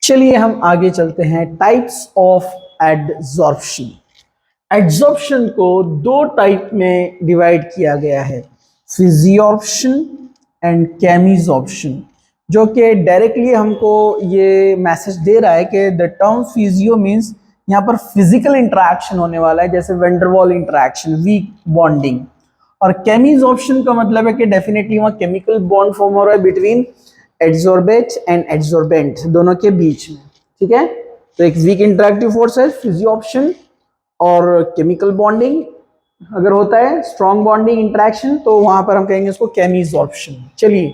चलिए हम आगे चलते हैं। Types of adsorption. एडजॉर्प्शन को दो टाइप में डिवाइड किया गया है, फिजियोर्प्शन एंड केमिजॉर्प्शन, जो कि डायरेक्टली हमको ये मैसेज दे रहा है कि द टर्म फिजियो मीन्स यहाँ पर फिजिकल इंटरेक्शन होने वाला है, जैसे वेंडरवॉल इंटरेक्शन, वीक बॉन्डिंग। और केमिजॉर्प्शन का मतलब है कि डेफिनेटली वहाँ केमिकल बॉन्ड फॉर्म हो रहा है बिटवीन एडजॉर्बेट एंड एडजॉर्बेंट, दोनों के बीच में। ठीक है, तो एक वीक इंटरेक्टिव फोर्स है फिजियोर्प्शन, और केमिकल बॉन्डिंग अगर होता है, स्ट्रॉन्ग बॉन्डिंग इंटरेक्शन, तो वहां पर हम कहेंगे उसको केमिजॉर्प्शन। चलिए,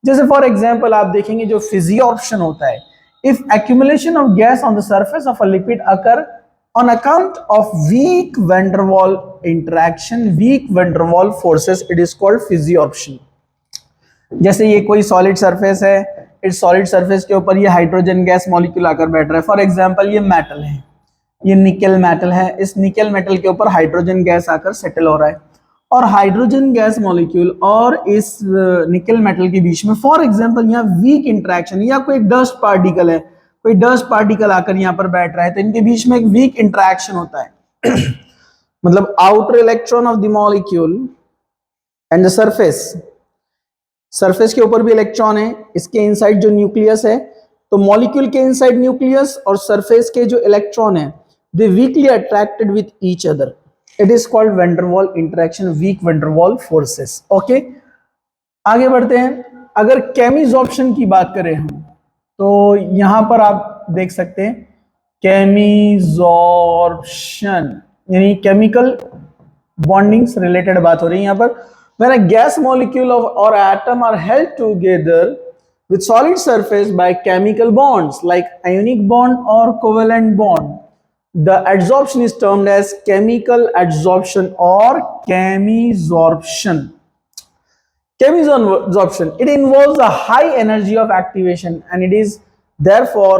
जैसे फॉर एग्जांपल आप देखेंगे जो फिजियोर्प्शन होता है, if accumulation of gas on the surface of a lipid occur on account of weak van der Waals interaction, weak van der Waals forces, it is called physisorption. जैसे ये कोई सॉलिड सरफेस है, इस सॉलिड सरफेस के ऊपर ये हाइड्रोजन गैस मॉलिक्यूल आकर बैठ रहा है। फॉर एग्जांपल ये मेटल है, ये निकेल मेटल है, इस निकेल मेटल के ऊपर हाइड्रोजन गैस आकर सेटल हो रहा है, और हाइड्रोजन गैस मॉलिक्यूल और इस निकेल मेटल के बीच में फॉर एग्जांपल यहाँ वीक इंटरेक्शन, या कोई डस्ट पार्टिकल है, कोई डस्ट पार्टिकल आकर यहाँ पर बैठ रहा है, तो इनके बीच में एक वीक इंटरेक्शन होता है। मतलब outer electron of the molecule and the surface, surface के ऊपर भी इलेक्ट्रॉन है, इसके इनसाइड जो न्यूक्लियस है, तो मॉलिक्यूल के इनसाइड न्यूक्लियस और सरफेस के जो इलेक्ट्रॉन है, they weakly attracted with each other, it is called van der Waals interaction, weak van der Waals forces. Okay, आगे बढ़ते हैं। अगर केमिजॉर्प्शन की बात करें हम, तो यहां पर आप देख सकते हैं केमिजॉर्प्शन यानी केमिकल बॉन्डिंग से रिलेटेड बात हो रही है यहां पर। When a gas molecule or atom are held together with solid surface by chemical bonds like ionic bond or covalent bond, the adsorption is termed as chemical adsorption or chemisorption. Chemisorption, it involves a high energy of activation and it is therefore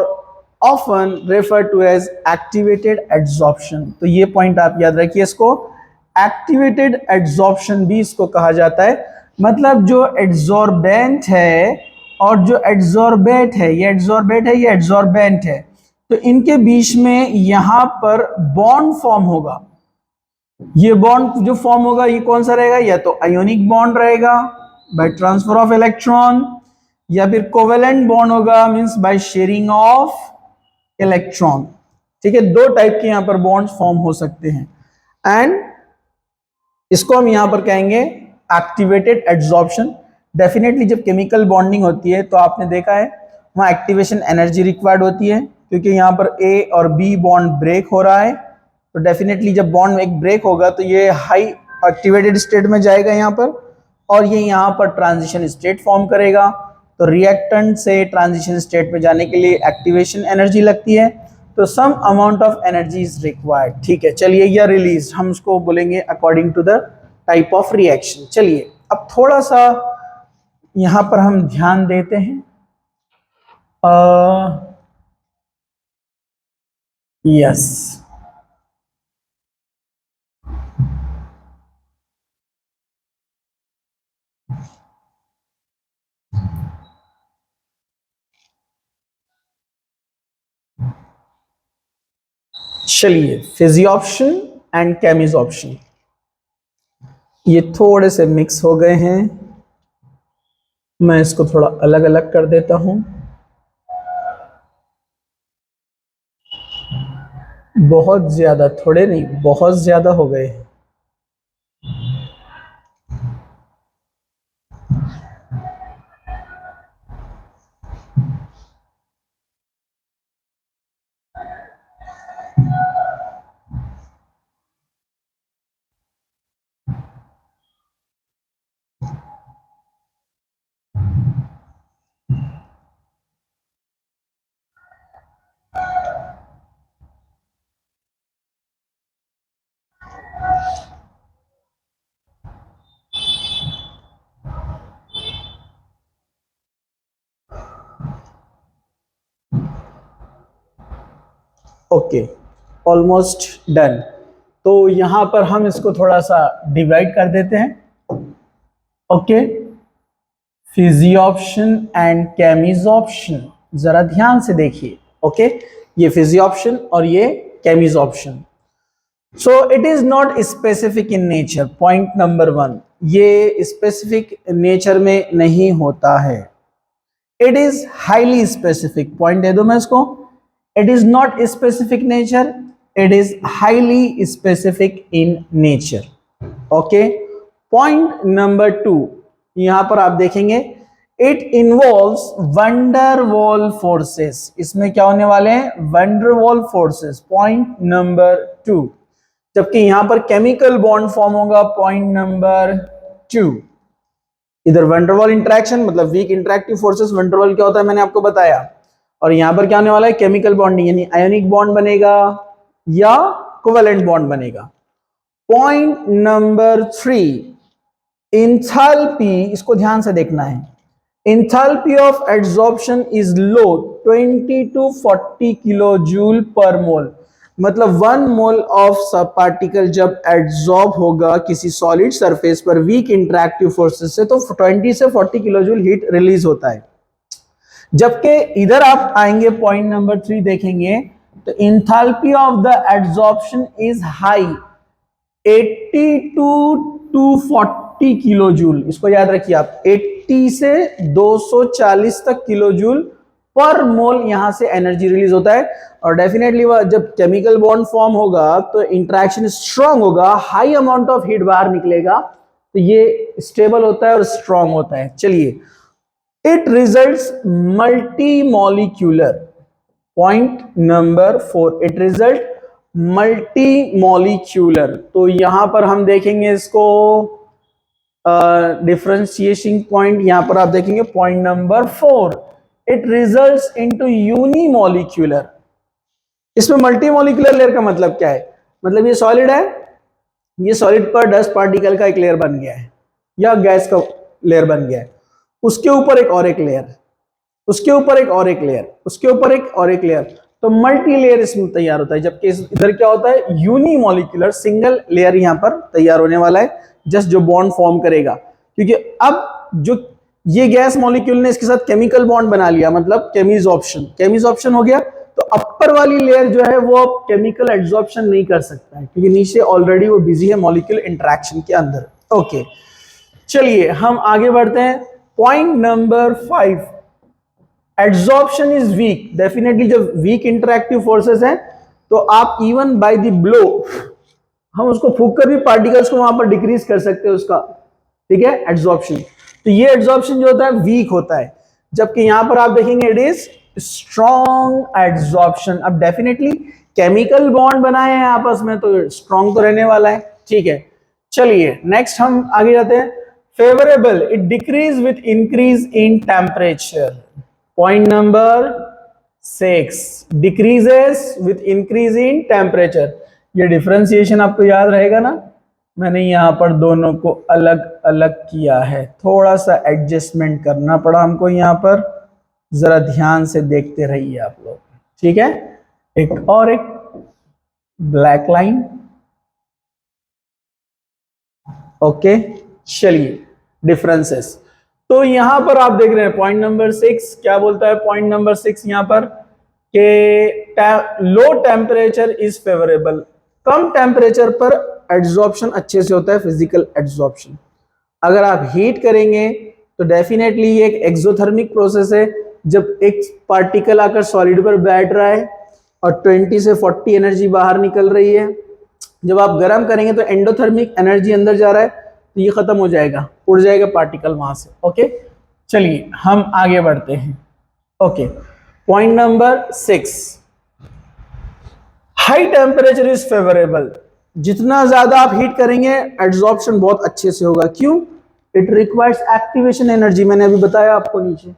often referred to as activated adsorption. तो ये point आप याद रखिए, इसको activated adsorption भी इसको कहा जाता है। मतलब जो एड्सॉर्बेंट है और जो एड्सॉर्बेट है, ये एड्सॉर्बेट है, ये एड्सॉर्बेंट है, तो इनके बीच में यहां पर बॉन्ड फॉर्म होगा। ये बॉन्ड जो फॉर्म होगा ये कौन सा रहेगा? या तो आयोनिक बॉन्ड रहेगा बाय ट्रांसफर ऑफ इलेक्ट्रॉन, या फिर कोवेलेंट बॉन्ड होगा, means by sharing of electron. ठीक है, दो टाइप के यहां पर बॉन्ड्स फॉर्म हो सकते हैं, एंड इसको हम यहां पर कहेंगे एक्टिवेटेड एड्सॉर्प्शन। डेफिनेटली जब केमिकल बॉन्डिंग होती है तो आपने देखा है वहां एक्टिवेशन एनर्जी रिक्वायर्ड होती है, क्योंकि यहां पर ए और बी बॉन्ड ब्रेक हो रहा है, तो डेफिनेटली जब बॉन्ड एक ब्रेक होगा तो ये हाई एक्टिवेटेड स्टेट में जाएगा यहां पर, और ये यहां पर ट्रांजिशन स्टेट फॉर्म करेगा। तो रिएक्टेंट से ट्रांजिशन स्टेट में जाने के लिए एक्टिवेशन एनर्जी लगती है, तो some amount of energy is required. ठीक है, चलिए, या रिलीज हम उसको बोलेंगे according to the type of reaction. चलिए अब थोड़ा सा यहां पर हम ध्यान देते हैं। यस, चलिए, फिजियोर्प्शन एंड केमिजॉर्प्शन ये थोड़े से मिक्स हो गए हैं, मैं इसको थोड़ा अलग अलग कर देता हूं। बहुत ज्यादा, थोड़े नहीं, बहुत ज्यादा हो गए। Okay, almost done. तो यहां पर हम इसको थोड़ा सा डिवाइड कर देते हैं। ओके, फिजियोर्प्शन एंड केमिजॉर्प्शन, जरा ध्यान से देखिए। ओके, ये फिजियोप्शन और ये chemisorption. So it is not specific in nature, point number 1, ये स्पेसिफिक नेचर में नहीं होता है। It is highly specific, point दे दो मैं इसको, it is not specific nature, it is highly specific in nature. Okay, point number 2, यहां पर आप देखेंगे इट इन्वॉल्व्स वंडरवॉल फोर्सेस, इसमें क्या होने वाले हैं, वंडरवॉल फोर्सेस, पॉइंट नंबर 2। जबकि यहां पर केमिकल बॉन्ड फॉर्म होगा, पॉइंट नंबर 2। इधर वंडरवॉल इंटरेक्शन मतलब वीक इंटरेक्टिव फोर्सेस, वंडरवॉल क्या होता है मैंने आपको बताया, और यहां पर क्या होने वाला है, केमिकल बॉन्डिंग, यानी आयोनिक बॉन्ड बनेगा या कोवेलेंट बॉन्ड बनेगा। पॉइंट नंबर 3, इंथैल्पी, इसको ध्यान से देखना है, enthalpy of adsorption is low, 20 to 40 kilo joule per mole, मतलब 1 मोल ऑफ सब पार्टिकल जब एड्सॉर्ब होगा किसी सॉलिड सरफेस पर वीक इंटरैक्टिव फोर्सेस से, तो 20 से 40 किलो जूल हीट रिलीज होता है। जबकि इधर आप आएंगे पॉइंट नंबर 3 देखेंगे तो enthalpy of the adsorption is high, 80 to 240 kilo joule, इसको याद रखिए आप, 80 से 240 तक किलो जूल पर मोल यहां से एनर्जी रिलीज होता है। और डेफिनेटली जब केमिकल बॉन्ड फॉर्म होगा तो इंटरेक्शन स्ट्रांग होगा, हाई अमाउंट ऑफ हीट बाहर निकलेगा, तो ये स्टेबल होता है और स्ट्रांग होता है। चलिए, it results multi molecular, point number 4, it result multi molecular. तो यहां पर हम देखेंगे इसको डिफरेंशिएशन पॉइंट, यहां पर आप देखेंगे point number 4, it results into unimolecular. इसमें मल्टी मॉलिक्यूलर लेयर का मतलब क्या है, मतलब ये सॉलिड है, ये सॉलिड पर डस्ट पार्टिकल का एक लेयर बन गया है या गैस का लेयर बन गया है, उसके ऊपर एक और एक लेयर, उसके ऊपर एक और एक लेयर, उसके ऊपर एक और एक लेयर, तो मल्टी लेयर इसमें तैयार होता है। जबकि इधर क्या होता है, यूनिमॉलिक्यूलर, सिंगल लेयर यहां पर तैयार होने वाला है, जस्ट जो बॉन्ड फॉर्म करेगा। क्योंकि अब जो ये गैस मॉलिक्यूल ने इसके साथ केमिकल बॉन्ड बना लिया, मतलब केमिजॉर्प्शन, केमिजॉर्प्शन हो गया, तो अपर वाली लेयर जो है वो अब केमिकल एड्सॉर्प्शन नहीं कर सकता है, क्योंकि नीचे ऑलरेडी वो बिजी है मॉलिक्यूल इंटरेक्शन के अंदर। ओके, चलिए हम आगे बढ़ते हैं। Point number 5, adsorption is weak, definitely जब वीक इंटरैक्टिव फोर्सेस हैं तो आप इवन बाय द ब्लो, हम उसको फूंक कर भी पार्टिकल्स को वहां पर डिक्रीज कर सकते हैं उसका, ठीक है, एड्सॉर्प्शन। तो ये एड्सॉर्प्शन जो होता है वीक होता है, जबकि यहां पर आप देखेंगे इट इज स्ट्रॉन्ग एड्सॉर्प्शन। अब डेफिनेटली केमिकल बॉन्ड बनाए हैं आपस में तो स्ट्रॉन्ग तो रहने वाला है, ठीक है। चलिए नेक्स्ट हम आगे जाते हैं। Favourable, it decrease with increase in temperature, point number 6, decreases with increase in temperature. ये डिफरेंशिएशन आपको याद रहेगा ना, मैंने यहां पर दोनों को अलग अलग किया है, थोड़ा सा एडजस्टमेंट करना पड़ा हमको यहां पर, जरा ध्यान से देखते रहिए आप लोग, ठीक है। एक और एक ब्लैक लाइन, ओके। चलिए डिफरेंसेस, तो यहां पर आप देख रहे हैं पॉइंट नंबर 6 क्या बोलता है, पॉइंट नंबर 6 यहां पर के low temperature is favourable, come temperature पर एड्सॉर्प्शन अच्छे से होता है, फिजिकल एड्सॉर्प्शन। अगर आप हीट करेंगे तो डेफिनेटली ये एक एक्सोथर्मिक प्रोसेस है, जब एक पार्टिकल आकर सॉलिड पर बैठ रहा है और 20 से 40 एनर्जी बाहर निकल रही है, जब आप गर्म करेंगे तो एंडोथर्मिक एनर्जी अंदर जा रहा है, तो ये खत्म हो जाएगा, उड़ जाएगा पार्टिकल वहां से। ओके, चलिए हम आगे बढ़ते हैं। Okay, point number 6, high temperature is favourable, जितना ज्यादा आप हीट करेंगे एड्सॉर्प्शन बहुत अच्छे से होगा। क्यों, इट रिक्वायर्स एक्टिवेशन एनर्जी, मैंने अभी बताया आपको नीचे।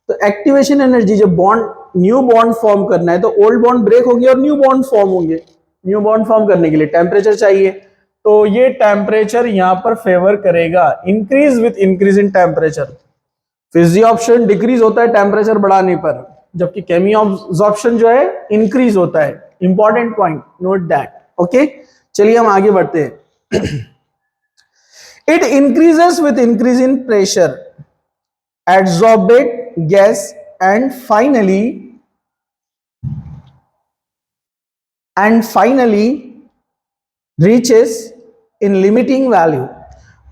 तो एक्टिवेशन एनर्जी, जब बॉन्ड न्यू बॉन्ड फॉर्म करना है तो ओल्ड बॉन्ड ब्रेक होंगे और न्यू बॉन्ड फॉर्म होंगे, न्यू बॉन्ड फॉर्म करने के लिए टेम्परेचर चाहिए, तो ये टेम्परेचर यहां पर फेवर करेगा, increase with increase in temperature. Physisorption decrease होता है टेम्परेचर बढ़ाने पर, जबकि केमियोब्जॉर्प्शन जो है इंक्रीज होता है। Important point, note that. Okay, चलिए हम आगे बढ़ते हैं। It increases with increase in pressure, adsorbate gas, and finally and finally reaches in limiting value.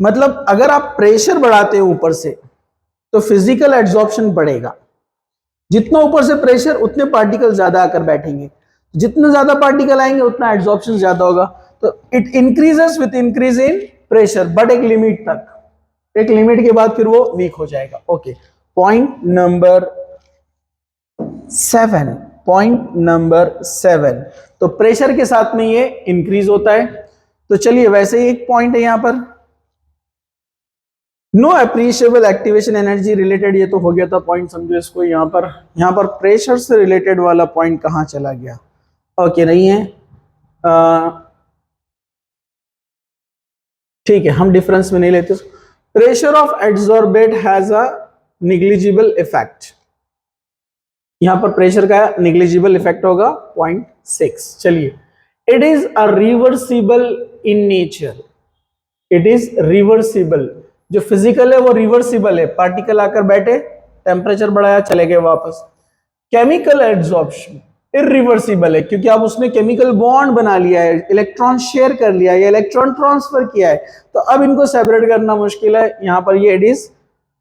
मतलब अगर आप प्रेशर बढ़ाते हो ऊपर से तो फिजिकल एड्सॉर्प्शन बढ़ेगा। जितना ऊपर से प्रेशर उतने पार्टिकल ज्यादा आकर बैठेंगे, जितना ज्यादा पार्टिकल आएंगे उतना एड्सॉर्प्शन ज्यादा होगा। तो it increases with increase in pressure but एक लिमिट तक, एक लिमिट के बाद फिर वो वीक हो जाएगा। Okay, point number 7, point number 7, तो प्रेशर के साथ में ये इंक्रीज होता है। तो चलिए वैसे ही एक पॉइंट है यहां पर, no appreciable activation energy related, ये तो हो गया था पॉइंट, समझो इसको। यहां पर प्रेशर से रिलेटेड वाला पॉइंट कहां चला गया? ओके नहीं है, ठीक है, हम डिफरेंस में नहीं लेते। Pressure of adsorbate has a negligible effect, यहां पर प्रेशर का निग्लिजिबल इफेक्ट होगा 0.6। चलिए, it is a reversible in nature, it is reversible, जो फिजिकल है वो रिवर्सिबल है, पार्टिकल आकर बैठे, टेम्परेचर बढ़ाया, चले गए वापस। केमिकल एड्सॉर्प्शन इरिवर्सिबल है, क्योंकि अब उसने केमिकल बॉन्ड बना लिया है, इलेक्ट्रॉन शेयर कर लिया है या इलेक्ट्रॉन ट्रांसफर किया है, तो अब इनको सेपरेट करना मुश्किल है। यहां पर ये इट इज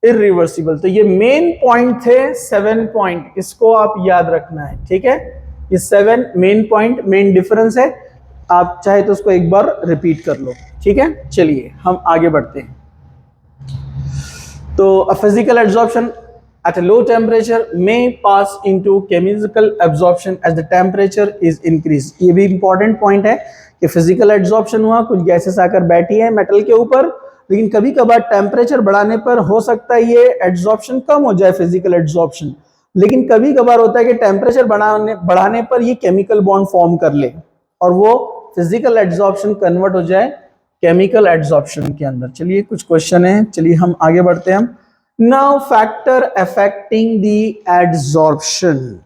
इरिवर्सिबल। तो ये मेन पॉइंट थे 7 पॉइंट, इसको आप याद रखना है, ठीक है। ये 7 मेन पॉइंट, मेन डिफरेंस है, आप चाहे तो उसको एक बार रिपीट कर लो, ठीक है। चलिए हम आगे बढ़ते हैं। तो a physical absorption at a low temperature may pass into chemical absorption as the temperature is increased। ये भी important point है कि physical absorption हुआ, कुछ गैसेस आकर बैठी है मेटल के ऊपर, लेकिन कभी कभार टेम्परेचर बढ़ाने पर हो सकता है ये एड्सॉर्प्शन कम हो जाए, फिजिकल एड्सॉर्प्शन, लेकिन कभी कभार होता है कि टेम्परेचर बढ़ाने पर ये केमिकल बॉन्ड फॉर्म कर ले और वो फिजिकल एड्सॉर्प्शन कन्वर्ट हो जाए केमिकल एड्सॉर्प्शन के अंदर। चलिए कुछ क्वेश्चन है, चलिए हम आगे बढ़ते हैं। Now factor affecting the adsorption,